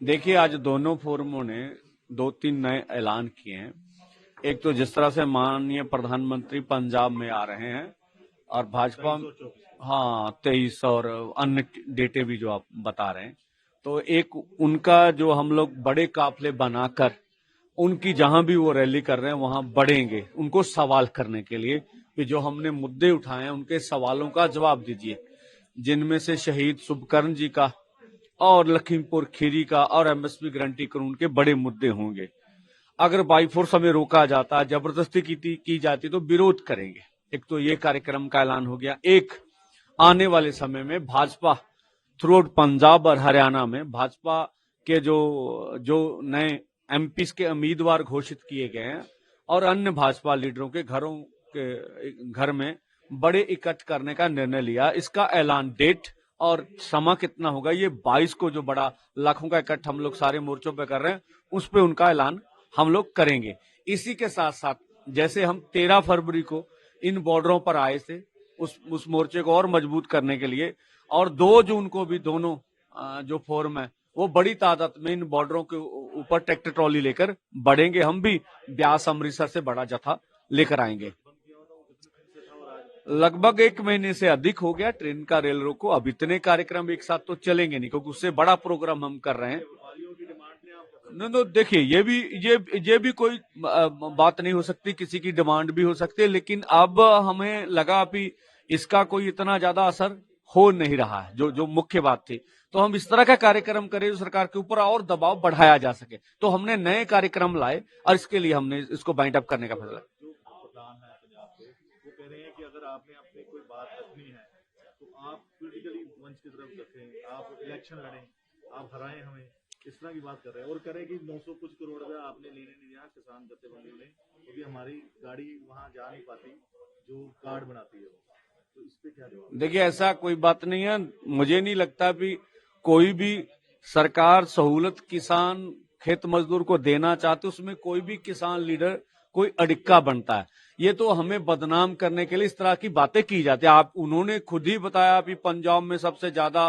देखिए, आज दोनों फोरमों ने 2-3 नए ऐलान किए हैं। एक तो जिस तरह से माननीय प्रधानमंत्री पंजाब में आ रहे हैं और भाजपा, हाँ 23 और अन्य डेटे भी जो आप बता रहे हैं, तो एक उनका जो हम लोग बड़े काफले बनाकर उनकी जहां भी वो रैली कर रहे हैं वहां बढ़ेंगे उनको सवाल करने के लिए कि जो हमने मुद्दे उठाए हैं उनके सवालों का जवाब दीजिए, जिनमें से शहीद शुभकर्ण जी का और लखीमपुर खीरी का और एमएसपी गारंटी कानून के बड़े मुद्दे होंगे। अगर बाई फोर्स हमें रोका जाता, जबरदस्ती की जाती तो विरोध करेंगे। एक तो ये कार्यक्रम का ऐलान हो गया। एक, आने वाले समय में भाजपा थ्रू आउट पंजाब और हरियाणा में भाजपा के जो जो नए एमपी के उम्मीदवार घोषित किए गए हैं और अन्य भाजपा लीडरों के घर में बड़े इकट्ठ करने का निर्णय लिया। इसका ऐलान, डेट और समय कितना होगा, ये 22 को जो बड़ा लाखों का इकट्ठ हम लोग सारे मोर्चों पे कर रहे हैं उस पे उनका ऐलान हम लोग करेंगे। इसी के साथ साथ जैसे हम 13 फरवरी को इन बॉर्डरों पर आए थे उस मोर्चे को और मजबूत करने के लिए, और 2 जून को भी दोनों जो फोरम है वो बड़ी तादाद में इन बॉर्डरों के ऊपर ट्रैक्टर ट्रॉली लेकर बढ़ेंगे। हम भी ब्यास अमृतसर से बड़ा जत्था लेकर आएंगे। लगभग 1 महीने से अधिक हो गया ट्रेन का रेल रोको। अब इतने कार्यक्रम एक साथ तो चलेंगे नहीं क्योंकि उससे बड़ा प्रोग्राम हम कर रहे हैं। नहीं, देखिए ये भी कोई बात नहीं हो सकती, किसी की डिमांड भी हो सकती है, लेकिन अब हमें लगा कि इसका कोई इतना ज्यादा असर हो नहीं रहा है, जो मुख्य बात थी। तो हम इस तरह का कार्यक्रम करें जो सरकार के ऊपर और दबाव बढ़ाया जा सके, तो हमने नए कार्यक्रम लाए और इसके लिए हमने इसको बाइंड अप करने का फैसला। जो प्रधान है पंजाब के, वो कह रहे हैं कि अगर आपने अपनी कोई बात रखनी है तो आप पॉलिटिकली मंच की तरफ रखें, आप इलेक्शन लड़ें, आप हराएं हमें, इस तरह की बात कर रहे हैं। और कह रहे हैं कि 900 कुछ करोड़ रुपया आपने लेने नहीं दिया किसान जत्थेबंदी ने, क्योंकि हमारी गाड़ी वहां जा नहीं पाती जो कार्ड बनाती है। तो इस पे क्या जवाब? देखिए, ऐसा कोई बात नहीं है। मुझे नहीं लगता कि कोई भी सरकार सहूलत किसान खेत मजदूर को देना चाहते उसमें कोई भी किसान लीडर कोई अड़िक्का बनता है। ये तो हमें बदनाम करने के लिए इस तरह की बातें की जाती है। आप उन्होंने खुद ही बताया कि पंजाब में सबसे ज्यादा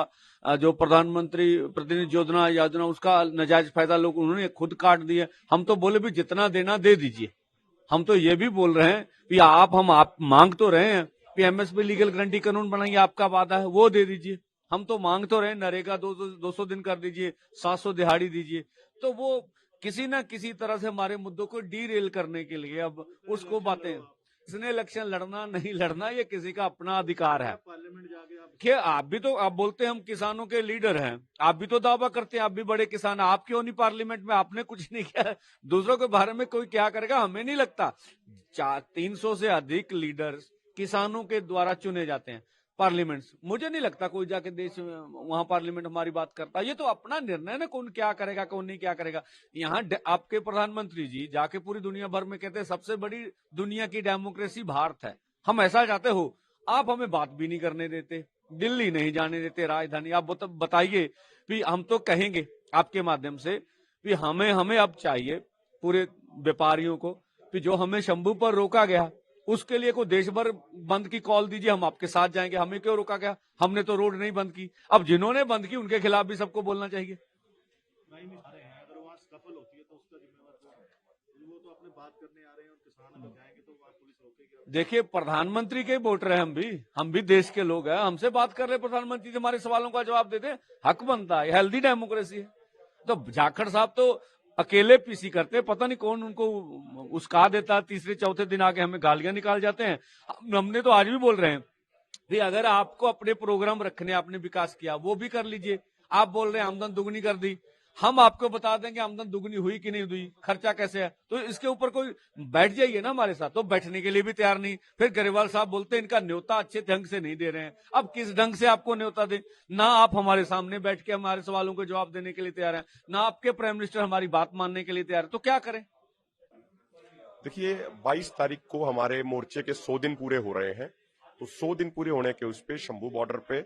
जो प्रधानमंत्री प्रतिनिधि योजना उसका नाजायज फायदा लोग उन्होंने खुद काट दिया। हम तो बोले भी जितना देना दे दीजिए। हम तो ये भी बोल रहे हैं कि आप मांग तो रहे हैं कि एमएसपी लीगल गारंटी कानून बनाइए, आपका वादा है वो दे दीजिए। हम तो मांग तो रहे हैं नरेगा 200 दिन कर दीजिए, 700 दिहाड़ी दीजिए। तो वो किसी ना किसी तरह से हमारे मुद्दों को डीरेल करने के लिए अब उसको बातें, इसने इलेक्शन लड़ना नहीं लड़ना ये किसी का अपना अधिकार है। पार्लियामेंट जाके आप क्या आप भी तो, आप बोलते हैं हम किसानों के लीडर हैं, आप भी तो दावा करते हैं आप भी बड़े किसान हैं, आप क्यों नहीं पार्लियामेंट में? आपने कुछ नहीं किया, दूसरों के बारे में कोई क्या करेगा हमें नहीं लगता। 300 से अधिक लीडर्स किसानों के द्वारा चुने जाते हैं पार्लियामेंट। मुझे नहीं लगता कोई जाके देश में वहां पार्लियामेंट हमारी बात करता। ये तो अपना निर्णय ना, कौन क्या करेगा कौन नहीं क्या करेगा। यहाँ आपके प्रधानमंत्री जी जाके पूरी दुनिया भर में कहते हैं सबसे बड़ी दुनिया की डेमोक्रेसी भारत है, हम ऐसा चाहते हो। आप हमें बात भी नहीं करने देते, दिल्ली नहीं जाने देते राजधानी। आप बताइए कि हम तो कहेंगे आपके माध्यम से कि हमें हमें अब चाहिए पूरे व्यापारियों को कि जो हमें शंभू पर रोका गया उसके लिए कोई देश भर बंद की कॉल दीजिए, हम आपके साथ जाएंगे। हमें क्यों रोका गया? हमने तो रोड नहीं बंद की। अब जिन्होंने बंद की उनके खिलाफ भी सबको बोलना चाहिए। नहीं आ रहे हैं, अगर वहाँ सफल होती है तो उसका जिम्मेवार कौन है? वो तो अपने बात करने आ रहे हैं और किसान अगर जाएंगे तो वहाँ पुलिस रोकेगी। देखिए, प्रधानमंत्री के वोटर हैं, हम भी देश के लोग हैं, हमसे बात कर रहे प्रधानमंत्री जी हमारे सवालों का जवाब देते, हक बनता है, हेल्दी डेमोक्रेसी है। तो जाखड़ साहब तो अकेले पीसी करते, पता नहीं कौन उनको उस्का देता, तीसरे चौथे दिन आके हमें गालियां निकाल जाते हैं। हमने तो आज भी बोल रहे हैं कि अगर आपको अपने प्रोग्राम रखने, आपने विकास किया वो भी कर लीजिए। आप बोल रहे हैं आमदन दुगनी कर दी, हम आपको बता देंगे आमदन दुगनी हुई कि नहीं हुई, खर्चा कैसे है, तो इसके ऊपर कोई बैठ जाइए ना हमारे साथ। तो बैठने के लिए भी तैयार नहीं। फिर गरेवाल साहब बोलते हैं इनका न्योता अच्छे ढंग से नहीं दे रहे हैं। अब किस ढंग से आपको न्योता दे? ना आप हमारे सामने बैठ के हमारे सवालों के जवाब देने के लिए तैयार है, ना आपके प्राइम मिनिस्टर हमारी बात मानने के लिए तैयार है, तो क्या करें? देखिए, 22 तारीख को हमारे मोर्चे के 100 दिन पूरे हो रहे हैं। तो 100 दिन पूरे होने के उस पे शंभू बॉर्डर पे,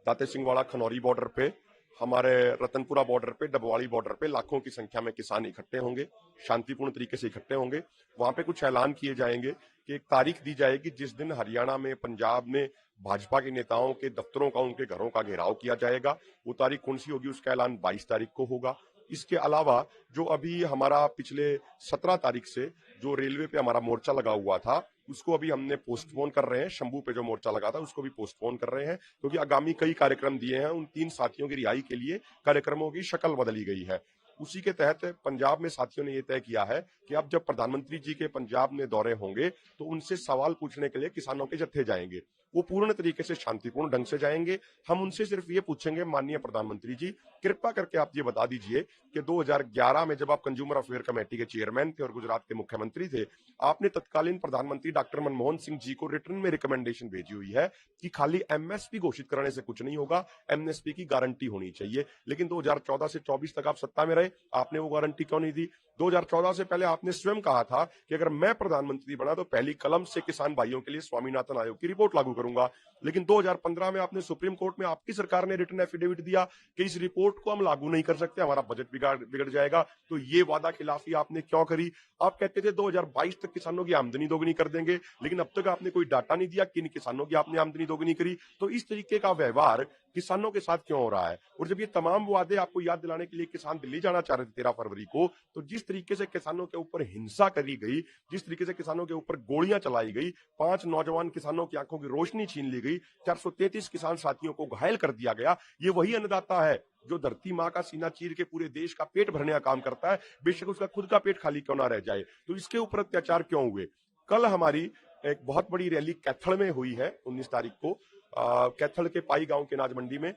दाते सिंह वाला खनौरी बॉर्डर पे, हमारे रतनपुरा बॉर्डर पे, डबवाली बॉर्डर पे लाखों की संख्या में किसान इकट्ठे होंगे, शांतिपूर्ण तरीके से इकट्ठे होंगे। वहां पे कुछ ऐलान किए जाएंगे कि एक तारीख दी जाएगी जिस दिन हरियाणा में, पंजाब में भाजपा के नेताओं के दफ्तरों का, उनके घरों का घेराव किया जाएगा। वो तारीख कौन सी होगी उसका ऐलान 22 तारीख को होगा। इसके अलावा जो अभी हमारा पिछले 17 तारीख से जो रेलवे पे हमारा मोर्चा लगा हुआ था, उसको अभी हमने पोस्टपोन कर रहे हैं। शंभू पे जो मोर्चा लगा था उसको भी पोस्टपोन कर रहे हैं, क्योंकि आगामी कई कार्यक्रम दिए हैं। उन 3 साथियों की रिहाई के लिए कार्यक्रमों की शक्ल बदली गई है। उसी के तहत पंजाब में साथियों ने यह तय किया है कि अब जब प्रधानमंत्री जी के पंजाब में दौरे होंगे तो उनसे सवाल पूछने के लिए किसानों के जत्थे जाएंगे। वो पूर्ण तरीके से शांतिपूर्ण ढंग से जाएंगे। हम उनसे सिर्फ ये पूछेंगे, माननीय प्रधानमंत्री जी कृपा करके आप ये बता दीजिए कि 2011 में जब आप कंज्यूमर अफेयर कमेटी के चेयरमैन थे और गुजरात के मुख्यमंत्री थे, आपने तत्कालीन प्रधानमंत्री डॉक्टर मनमोहन सिंह जी को रिटर्न में रिकमेंडेशन भेजी हुई है कि खाली एमएसपी घोषित करने से कुछ नहीं होगा, एमएसपी की गारंटी होनी चाहिए। लेकिन 2014 से 24 तक आप सत्ता में रहे, आपने वो गारंटी क्यों नहीं दी? 2014 से पहले आपने स्वयं कहा था कि अगर मैं प्रधानमंत्री बना तो पहली कलम से किसान भाइयों के लिए स्वामीनाथन आयोग की रिपोर्ट लागू करूंगा। लेकिन 2015 में आपने सुप्रीम कोर्ट में आपकी सरकार ने रिटर्न एफिडेविट दिया कि इस रिपोर्ट को हम लागू नहीं कर सकते, हमारा बजट बिगड़ जाएगा। तो ये वादा खिलाफी आपने क्यों करी? आप कहते थे 2022 तक किसानों की आमदनी दोगुनी कर देंगे, लेकिन अब तक आपने कोई डाटा नहीं दिया किन किसानों की आपने आमदनी दोगुनी करी। तो इस तरीके का व्यवहार किसानों के साथ क्यों हो रहा है? और जब ये तमाम वादे आपको याद दिलाने के लिए किसान दिल्ली जाना चाह रहे थे 13 फरवरी को, तो जिस तरीके से किसानों के ऊपर हिंसा करी गई, जिस तरीके से किसानों के ऊपर गोलियां चलाई गई, 5 नौजवान किसानों की आंखों की रोशनी छीन ली गई, 433 किसान साथियों को घायल कर दिया गया। ये वही अन्नदाता है जो धरती माँ का सीना चीर के पूरे देश का पेट भरने का काम करता है, बेशक उसका खुद का पेट खाली क्यों ना रह जाए। तो इसके ऊपर अत्याचार क्यों हुए? कल हमारी एक बहुत बड़ी रैली कैथल में हुई है 19 तारीख को, कैथल के पाई गांव के अनाज मंडी में।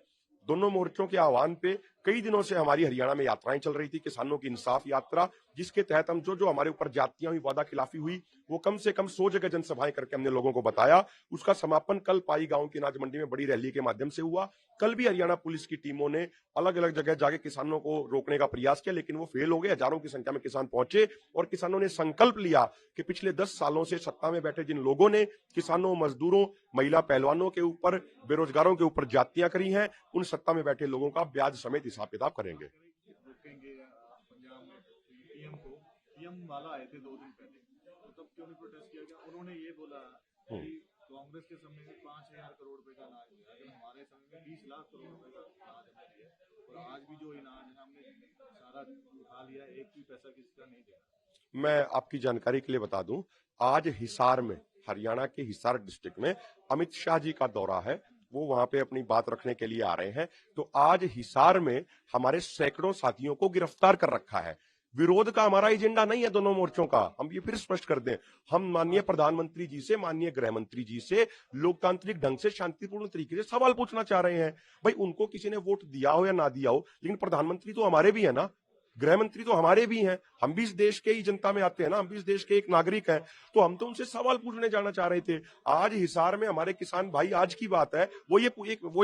दोनों मोर्चों के आह्वान पे कई दिनों से हमारी हरियाणा में यात्राएं चल रही थी, किसानों की इंसाफ यात्रा, जिसके तहत हम जो हमारे ऊपर जातियां हुई, वादा खिलाफी हुई, वो कम से कम 100 जगह जनसभाएं करके हमने लोगों को बताया। उसका समापन कल पाई गांव की अनाज मंडी में बड़ी रैली के माध्यम से हुआ। कल भी हरियाणा पुलिस की टीमों ने अलग अलग जगह जाके किसानों को रोकने का प्रयास किया, लेकिन वो फेल हो गए। हजारों की संख्या में किसान पहुंचे और किसानों ने संकल्प लिया कि पिछले 10 सालों से सत्ता में बैठे जिन लोगों ने किसानों, मजदूरों, महिला पहलवानों के ऊपर, बेरोजगारों के ऊपर जातियां करी हैं, उन सत्ता में बैठे लोगों का ब्याज समेत हिसाब किताब करेंगे। रोकेंगे पंजाब में पीएम वाला आए थे 2 दिन पहले, तो तब क्यों नहीं प्रोटेस्ट किया गया? उन्होंने ये बोला कि कांग्रेस के समय में 5,000 करोड़ रुपए का अनाज दिया, अगर हमारे समय में 20 लाख करोड़ रुपए का अनाज हमने दिया, और आज भी जो अनाज है हमने सारा उठा लिया, एक भी पैसा किसी का नहीं दिया। मैं आपकी जानकारी के लिए बता दूं, आज हिसार में, हरियाणा के हिसार डिस्ट्रिक्ट में अमित शाह जी का दौरा है, वो वहां पे अपनी बात रखने के लिए आ रहे हैं। तो आज हिसार में हमारे सैकड़ों साथियों को गिरफ्तार कर रखा है। विरोध का हमारा एजेंडा नहीं है दोनों मोर्चों का, हम ये फिर स्पष्ट कर दें। हम माननीय प्रधानमंत्री जी से, माननीय गृह मंत्री जी से लोकतांत्रिक ढंग से शांतिपूर्ण तरीके से सवाल पूछना चाह रहे हैं। भाई उनको किसी ने वोट दिया हो या ना दिया हो, लेकिन प्रधानमंत्री तो हमारे भी है ना, गृह मंत्री तो हमारे भी हैं, हम भी इस देश के ही जनता में आते हैं ना, हम भी इस देश के एक नागरिक हैं। तो हम तो उनसे सवाल पूछने जाना चाह रहे थे। आज हिसार में हमारे किसान भाई, आज की बात है, वो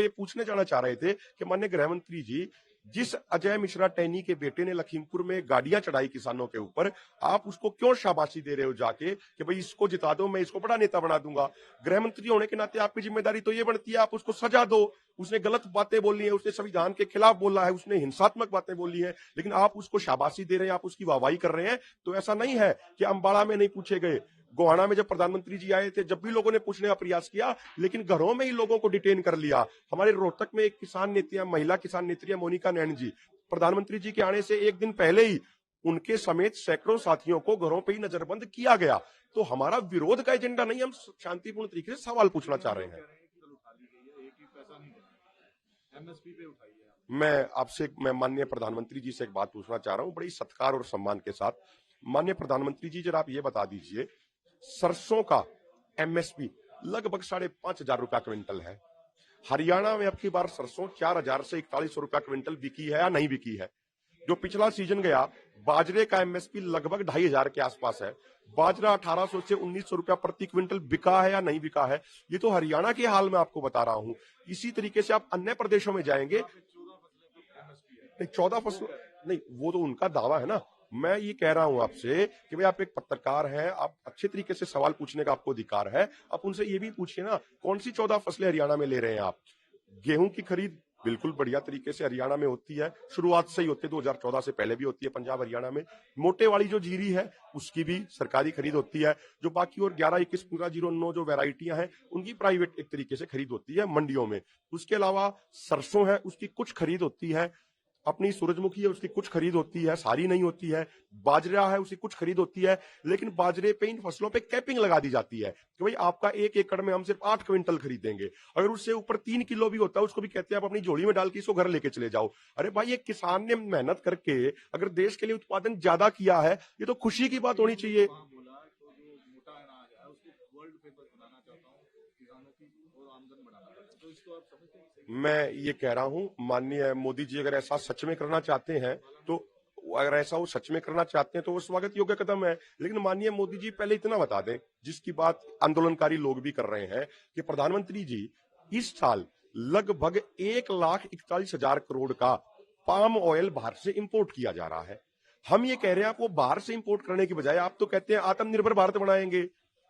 ये पूछने जाना चाह रहे थे कि माननीय गृह मंत्री जी, जिस अजय मिश्रा टैनी के बेटे ने लखीमपुर में गाड़ियां चढ़ाई किसानों के ऊपर, आप उसको क्यों शाबाशी दे रहे हो जाके कि भाई इसको जिता दो, मैं इसको बड़ा नेता बना दूंगा। गृह मंत्री होने के नाते आपकी जिम्मेदारी तो ये बनती है आप उसको सजा दो। उसने गलत बातें बोली है, उसने संविधान के खिलाफ बोला है, उसने हिंसात्मक बातें बोली है, लेकिन आप उसको शाबाशी दे रहे हैं, आप उसकी वाहवाही कर रहे हैं। तो ऐसा नहीं है कि अंबाला में नहीं पूछे गए, गोहाना में जब प्रधानमंत्री जी आए थे, जब भी लोगों ने पूछने का प्रयास किया, लेकिन घरों में ही लोगों को डिटेन कर लिया। हमारे रोहतक में एक किसान नेत्री, महिला किसान नेत्री मोनिका नैन जी, प्रधानमंत्री जी के आने से एक दिन पहले ही उनके समेत सैकड़ों साथियों को घरों पे ही नजरबंद किया गया। तो हमारा विरोध का एजेंडा नहीं, हम शांतिपूर्ण तरीके से सवाल पूछना चाह रहे हैं। मैं माननीय प्रधानमंत्री जी से एक बात पूछना चाह रहा हूं, बड़ी सत्कार और सम्मान के साथ। माननीय प्रधानमंत्री जी, जरा आप ये बता दीजिए, सरसों का एमएसपी लगभग 5,500 रुपया क्विंटल है। हरियाणा में अब की बार सरसों 4,000 से 4,100 रुपया क्विंटल बिकी है या नहीं बिकी है? जो पिछला सीजन गया, बाजरे का एमएसपी लगभग 2,500 के आसपास है। बाजरा 1,800 से 1,900 रुपया प्रति क्विंटल बिका है या नहीं बिका है? ये तो हरियाणा के हाल में आपको बता रहा हूं। इसी तरीके से आप अन्य प्रदेशों में जाएंगे, 14 फसल नहीं, वो तो उनका दावा है ना। मैं ये कह रहा हूं आपसे कि भाई आप एक पत्रकार हैं, आप अच्छे तरीके से सवाल पूछने का आपको अधिकार है। आप उनसे ये भी पूछिए ना, कौन सी 14 फसलें हरियाणा में ले रहे हैं आप? गेहूं की खरीद बिल्कुल बढ़िया तरीके से हरियाणा में होती है, शुरुआत से ही होती है, 2014 से पहले भी होती है पंजाब हरियाणा में। मोटे वाली जो जीरी है उसकी भी सरकारी खरीद होती है। जो बाकी और 11, 21, 1509 जो वेराइटियां हैं उनकी प्राइवेट एक तरीके से खरीद होती है मंडियों में। उसके अलावा सरसों है, उसकी कुछ खरीद होती है अपनी सूरजमुखी है उसकी कुछ खरीद होती है, सारी नहीं होती है। बाजरा है उसकी कुछ खरीद होती है, लेकिन बाजरे पे इन फसलों पे कैपिंग लगा दी जाती है कि भाई आपका 1 एकड़ में हम सिर्फ 8 क्विंटल खरीदेंगे। अगर उससे ऊपर 3 किलो भी होता है उसको भी कहते हैं आप अपनी झोली में डाल के इसको घर लेके चले जाओ। अरे भाई एक किसान ने मेहनत करके अगर देश के लिए उत्पादन ज्यादा किया है, ये तो खुशी की बात होनी चाहिए। बोला तो जो मोटा अनाज है उसको वर्ल्ड फेमस बनाना चाहता हूँ, किसानों की और आमदन बढ़ाना चाहता हूँ, तो इसको आप समझते हैं? मैं ये कह रहा हूं माननीय मोदी जी अगर ऐसा सच में करना चाहते हैं तो अगर ऐसा वो सच में करना चाहते हैं तो वो स्वागत योग्य कदम है। लेकिन माननीय मोदी जी पहले इतना बता दें, जिसकी बात आंदोलनकारी लोग भी कर रहे हैं, कि प्रधानमंत्री जी इस साल लगभग 1,41,000 करोड़ का पाम ऑयल बाहर से इंपोर्ट किया जा रहा है। हम ये कह रहे हैं आप वो बाहर से इंपोर्ट करने की बजाय आप तो कहते हैं आत्मनिर्भर भारत बनाएंगे।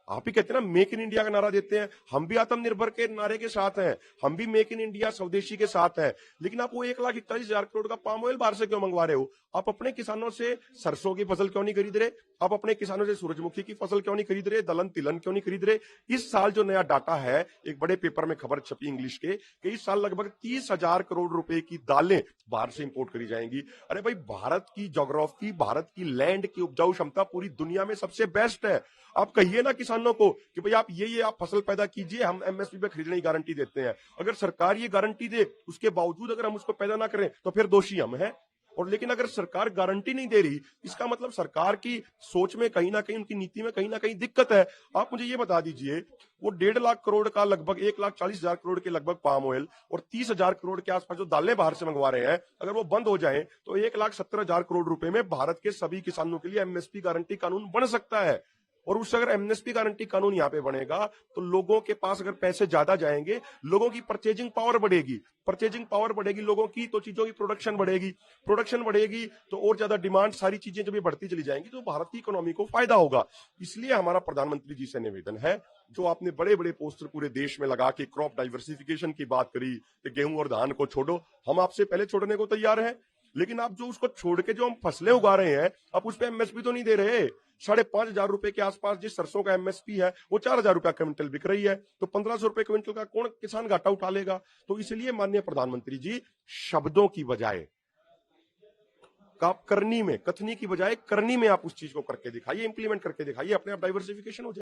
आप ही कहते हैं ना मेक इन इंडिया का नारा देते हैं, हम भी आत्मनिर्भर के नारे के साथ हैं, हम भी मेक इन इंडिया स्वदेशी के साथ हैं। लेकिन आप वो 1,41,000 करोड़ का पाम ऑयल बाहर से क्यों मंगवा रहे हो? आप अपने किसानों से सरसों की फसल क्यों नहीं खरीद रहे? आप अपने किसानों से सूरजमुखी की फसल क्यों नहीं खरीद रहे? दलहन तिलहन क्यों नहीं खरीद रहे? इस साल जो नया डाटा है, एक बड़े पेपर में खबर छपी इंग्लिश के, कि इस साल लगभग 30,000 करोड़ रुपए की दालें बाहर से इंपोर्ट करी जाएंगी। अरे भाई भारत की ज्योग्राफी, भारत की लैंड की उपजाऊ क्षमता पूरी दुनिया में सबसे बेस्ट है। आप कहिए ना किसानों को कि भाई आप ये आप फसल पैदा कीजिए, हम एमएसपी पे खरीदने की गारंटी देते हैं। अगर सरकार ये गारंटी दे, उसके बावजूद अगर हम उसको पैदा ना करें तो फिर दोषी हम हैं। और लेकिन अगर सरकार गारंटी नहीं दे रही, इसका मतलब सरकार की सोच में कहीं ना कहीं, उनकी नीति में कहीं ना कहीं दिक्कत है। आप मुझे ये बता दीजिए, वो 1.5 लाख करोड़ का लगभग 1,40,000 करोड़ के लगभग पाम ऑयल और 30,000 करोड़ के आसपास जो दालें बाहर से मंगवा रहे हैं, अगर वो बंद हो जाए तो 1,70,000 करोड़ रुपए में भारत के सभी किसानों के लिए एमएसपी गारंटी कानून बन सकता है। और उससे अगर एमएसपी गारंटी कानून यहाँ पे बनेगा तो लोगों के पास अगर पैसे ज्यादा जाएंगे, लोगों की परचेजिंग पावर बढ़ेगी, परचेजिंग पावर बढ़ेगी लोगों की, तो चीजों की प्रोडक्शन बढ़ेगी, प्रोडक्शन बढ़ेगी तो और ज्यादा डिमांड, सारी चीजें जब ये बढ़ती चली जाएंगी तो भारत की इकोनॉमी को फायदा होगा। इसलिए हमारा प्रधानमंत्री जी से निवेदन है, जो आपने बड़े बड़े पोस्टर पूरे देश में लगा के क्रॉप डाइवर्सिफिकेशन की बात करी कि गेहूं और धान को छोड़ो, हम आपसे पहले छोड़ने को तैयार हैं। लेकिन आप जो उसको छोड़ के जो हम फसलें उगा रहे हैं, आप उस पर एमएसपी तो नहीं दे रहे। 5,500 रुपए के आसपास जिस सरसों का एमएसपी है वो 4,000 रुपया क्विंटल बिक रही है, तो 1,500 रुपए क्विंटल का कौन किसान घाटा उठा लेगा? तो इसलिए माननीय प्रधानमंत्री जी, शब्दों की बजाय आप करनी में, कथनी की बजाय करनी में आप उस चीज को करके दिखाइए, इंप्लीमेंट करके दिखाइए, अपने आप डाइवर्सिफिकेशन हो जाए।